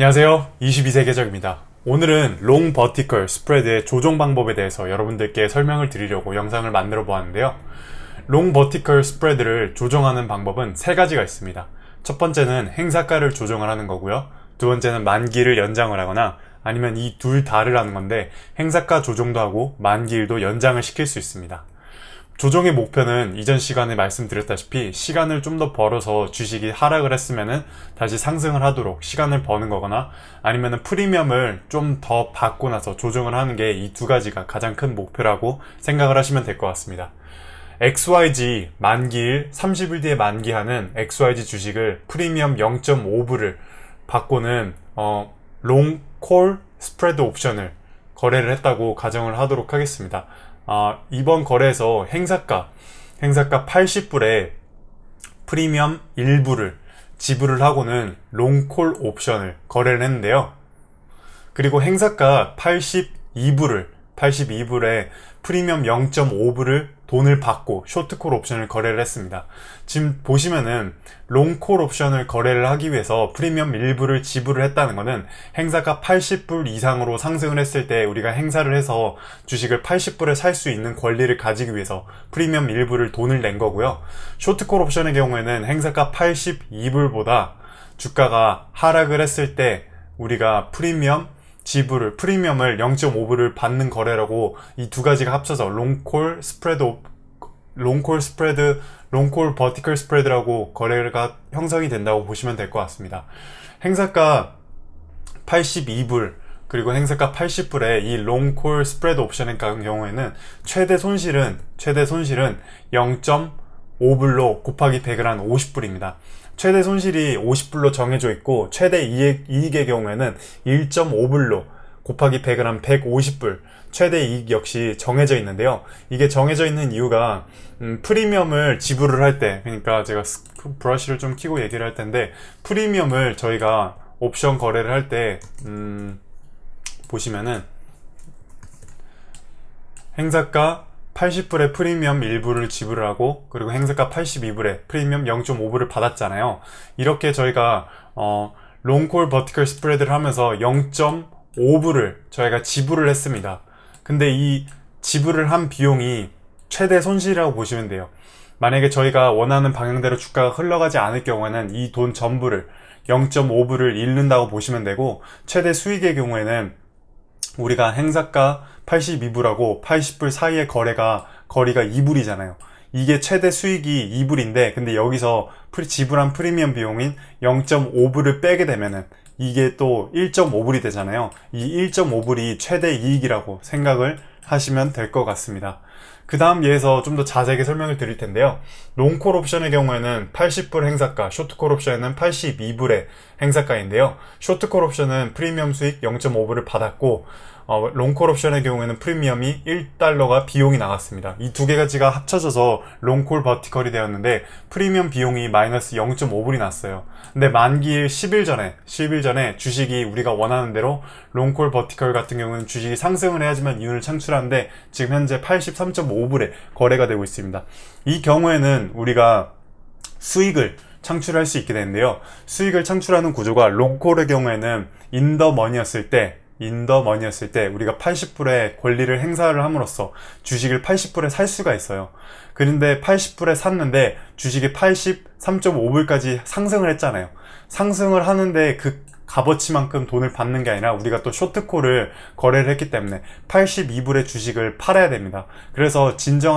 안녕하세요. 22세 계적입니다. 오늘은 롱 버티컬 스프레드의 조정 방법에 대해서 여러분들께 설명을 드리려고 영상을 만들어 보았는데요. 롱 버티컬 스프레드를 조정하는 방법은 세 가지가 있습니다. 첫 번째는 행사가를 조정을 하는 거고요. 두 번째는 만기를 연장을 하거나 아니면 이 둘 다를 하는 건데 행사가 조정도 하고 만기일도 연장을 시킬 수 있습니다. 조정의 목표는 이전 시간에 말씀드렸다시피 시간을 좀 더 벌어서 주식이 하락을 했으면은 다시 상승을 하도록 시간을 버는 거거나 아니면은 프리미엄을 좀 더 받고 나서 조정을 하는 게 이 두 가지가 가장 큰 목표라고 생각을 하시면 될 것 같습니다. XYG 만기일 30일 뒤에 만기하는 XYG 주식을 프리미엄 0.5불을 받고는 롱콜 스프레드 옵션을 거래를 했다고 가정을 하도록 하겠습니다. 이번 거래에서 행사가 80불에 프리미엄 1불을 지불을 하고는 롱콜 옵션을 거래를 했는데요. 그리고 행사가 82불에 프리미엄 0.5불을 돈을 받고 쇼트콜 옵션을 거래를 했습니다. 지금 보시면은 롱콜 옵션을 거래를 하기 위해서 프리미엄 1불을 지불을 했다는 것은 행사가 80불 이상으로 상승을 했을 때 우리가 행사를 해서 주식을 80불에 살 수 있는 권리를 가지기 위해서 프리미엄 1불을 돈을 낸 거고요. 쇼트콜 옵션의 경우에는 행사가 82불보다 주가가 하락을 했을 때 우리가 프리미엄을 0.5불을 받는 거래라고 이 두 가지가 합쳐서 롱콜 버티컬 스프레드라고 거래가 형성이 된다고 보시면 될 것 같습니다. 행사가 82불 그리고 행사가 80불에 이 롱콜 스프레드 옵션의 경우에는 최대 손실은 0.5불로 곱하기 100을 한 50불입니다. 최대 손실이 50불로 정해져 있고 최대 이익의 경우에는 1.5불로 곱하기 100을 한 150불 최대 이익 역시 정해져 있는데요. 이게 정해져 있는 이유가 프리미엄을 지불을 할 때, 그러니까 제가 브러쉬를 좀 켜고 얘기를 할 텐데 프리미엄을 저희가 옵션 거래를 할 때 보시면은 행사가 80불에 프리미엄 1불을 지불을 하고 그리고 행사가 82불에 프리미엄 0.5불을 받았잖아요. 이렇게 저희가 롱콜 버티컬 스프레드를 하면서 0.5불을 저희가 지불을 했습니다. 근데 이 지불을 한 비용이 최대 손실이라고 보시면 돼요. 만약에 저희가 원하는 방향대로 주가가 흘러가지 않을 경우에는 이 돈 전부를 0.5불을 잃는다고 보시면 되고 최대 수익의 경우에는 우리가 행사가 82불하고 80불 사이의 거리가 2불이잖아요. 이게 최대 수익이 2불인데 근데 여기서 지불한 프리미엄 비용인 0.5불을 빼게 되면은 이게 또 1.5불이 되잖아요. 이 1.5불이 최대 이익이라고 생각을 하시면 될 것 같습니다. 그 다음 예에서 좀 더 자세하게 설명을 드릴 텐데요. 롱콜 옵션의 경우에는 80불 행사가, 쇼트콜 옵션은 82불의 행사가인데요. 쇼트콜 옵션은 프리미엄 수익 0.5불을 받았고 롱콜 옵션의 경우에는 프리미엄이 1달러가 비용이 나갔습니다. 이 두 가지가 합쳐져서 롱콜 버티컬이 되었는데 프리미엄 비용이 마이너스 0.5불이 났어요. 근데 만기일 10일 전에 주식이 우리가 원하는 대로 롱콜 버티컬 같은 경우는 주식이 상승을 해야지만 이윤을 창출하는데 지금 현재 83.5불에 거래가 되고 있습니다. 이 경우에는 우리가 수익을 창출할 수 있게 되는데요. 수익을 창출하는 구조가 롱콜의 경우에는 인더머니였을 때 우리가 80불의 권리를 행사를 함으로써 주식을 80불에 살 수가 있어요. 그런데 80불에 샀는데 주식이 83.5불까지 상승을 했잖아요. 상승을 하는데 그 값어치만큼 돈을 받는 게 아니라 우리가 또 쇼트콜을 거래를 했기 때문에 82불의 주식을 팔아야 됩니다. 그래서 진짜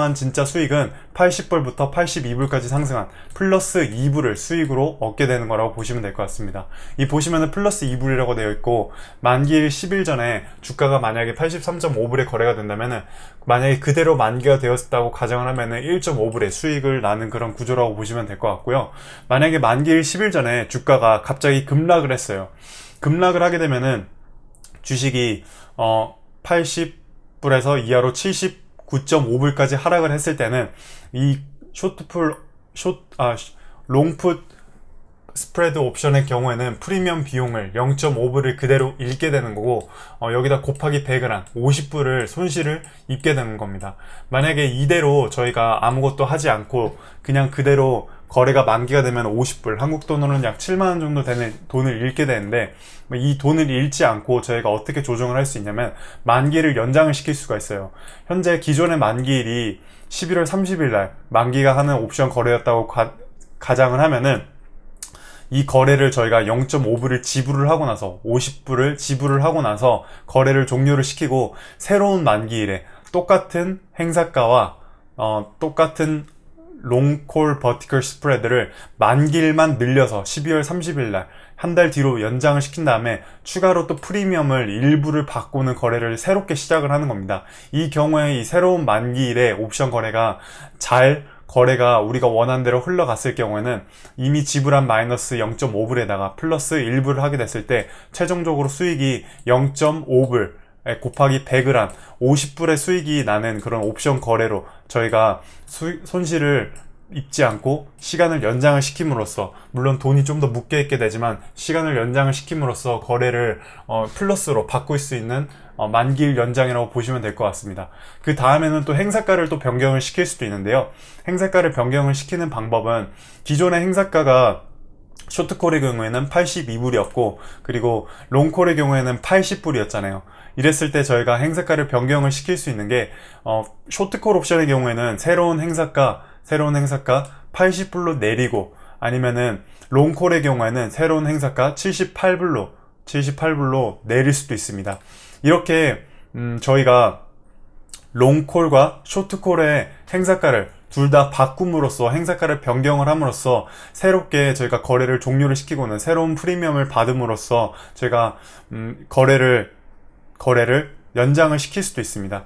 수익은 80불부터 82불까지 상승한 플러스 2불을 수익으로 얻게 되는 거라고 보시면 될 것 같습니다. 이 보시면은 플러스 2불이라고 되어 있고 만기일 10일 전에 주가가 만약에 83.5불에 거래가 된다면은 만약에 그대로 만기가 되었다고 가정을 하면은 1.5불의 수익을 나는 그런 구조라고 보시면 될 것 같고요. 만약에 만기일 10일 전에 주가가 갑자기 급락을 했어요. 급락을 하게 되면은 주식이 80불에서 이하로 79.5불까지 하락을 했을 때는 이 롱풋 스프레드 옵션의 경우에는 프리미엄 비용을 0.5불을 그대로 잃게 되는 거고, 여기다 곱하기 100을 한 50불을 손실을 입게 되는 겁니다. 만약에 이대로 저희가 아무것도 하지 않고 그냥 그대로 거래가 만기가 되면 50불, 한국 돈으로는 약 7만원 정도 되는 돈을 잃게 되는데, 이 돈을 잃지 않고 저희가 어떻게 조정을 할 수 있냐면 만기를 연장을 시킬 수가 있어요. 현재 기존의 만기일이 11월 30일 날 만기가 하는 옵션 거래였다고 가정을 하면은, 이 거래를 저희가 0.5불을 지불을 하고 나서 50불을 지불을 하고 나서 거래를 종료를 시키고, 새로운 만기일에 똑같은 행사가와 똑같은 롱콜 버티컬 스프레드를 만기일만 늘려서 12월 30일 날 한 달 뒤로 연장을 시킨 다음에 추가로 또 프리미엄을 일부를 바꾸는 거래를 새롭게 시작을 하는 겁니다. 이 경우에 이 새로운 만기일에 옵션 거래가 거래가 우리가 원하는 대로 흘러갔을 경우에는 이미 지불한 마이너스 0.5불에다가 플러스 1불을 하게 됐을 때 최종적으로 수익이 0.5불 곱하기 100을 한 50불의 수익이 나는 그런 옵션 거래로 저희가 손실을 입지 않고 시간을 연장을 시킴으로써, 물론 돈이 좀 더 묶여 있게 되지만 시간을 연장을 시킴으로써 거래를 플러스로 바꿀 수 있는 만기일 연장이라고 보시면 될 것 같습니다. 그 다음에는 또 행사가를 또 변경을 시킬 수도 있는데요. 행사가를 변경을 시키는 방법은, 기존의 행사가가 쇼트콜의 경우에는 82불이었고 그리고 롱콜의 경우에는 80불이었잖아요. 이랬을 때 저희가 행사가를 변경을 시킬 수 있는 게, 쇼트콜 옵션의 경우에는 새로운 행사가 80불로 내리고, 아니면은 롱콜의 경우에는 새로운 행사가 78불로 내릴 수도 있습니다. 이렇게 저희가 롱콜과 쇼트콜의 행사가를 둘 다 바꿈으로써, 행사가를 변경을 함으로써 새롭게 저희가 거래를 종료를 시키고는 새로운 프리미엄을 받음으로써 저희가 거래를 연장을 시킬 수도 있습니다.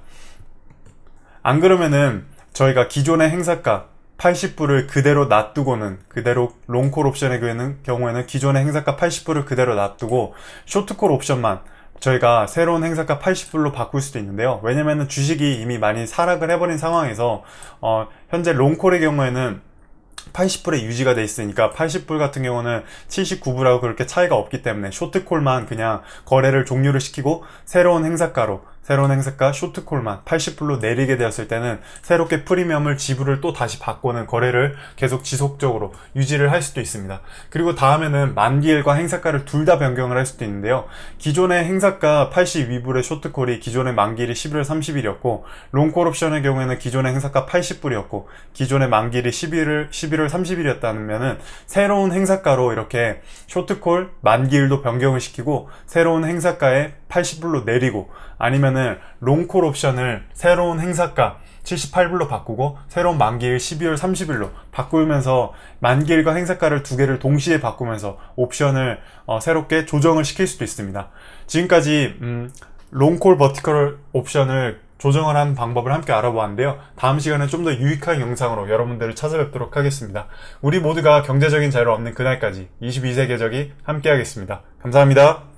안 그러면은 저희가 기존의 행사가 80불을 그대로 놔두고는, 그대로 롱콜 옵션의 경우에는 기존의 행사가 80불을 그대로 놔두고 쇼트콜 옵션만 저희가 새로운 행사가 80불로 바꿀 수도 있는데요. 왜냐면은 주식이 이미 많이 하락을 해버린 상황에서 현재 롱콜의 경우에는 80불에 유지가 돼 있으니까 80불 같은 경우는 79불하고 그렇게 차이가 없기 때문에 쇼트콜만 그냥 거래를 종료를 시키고 새로운 행사가 쇼트콜만 80불로 내리게 되었을 때는 새롭게 프리미엄을 지불을 또 다시 받고는 거래를 계속 지속적으로 유지를 할 수도 있습니다. 그리고 다음에는 만기일과 행사가를 둘 다 변경을 할 수도 있는데요. 기존의 행사가 82불의 쇼트콜이 기존의 만기일이 11월 30일이었고 롱콜 옵션의 경우에는 기존의 행사가 80불이었고 기존의 만기일이 11월 30일이었다면은 새로운 행사가로 이렇게 쇼트콜 만기일도 변경을 시키고 새로운 행사가에 80불로 내리고, 아니면은 롱콜 옵션을 새로운 행사가 78불로 바꾸고 새로운 만기일 12월 30일로 바꾸면서 만기일과 행사가를 두 개를 동시에 바꾸면서 옵션을 새롭게 조정을 시킬 수도 있습니다. 지금까지 롱콜 버티컬 옵션을 조정을 하는 방법을 함께 알아보았는데요. 다음 시간에 좀 더 유익한 영상으로 여러분들을 찾아뵙도록 하겠습니다. 우리 모두가 경제적인 자유를 얻는 그날까지 22세 궤적이 함께 하겠습니다. 감사합니다.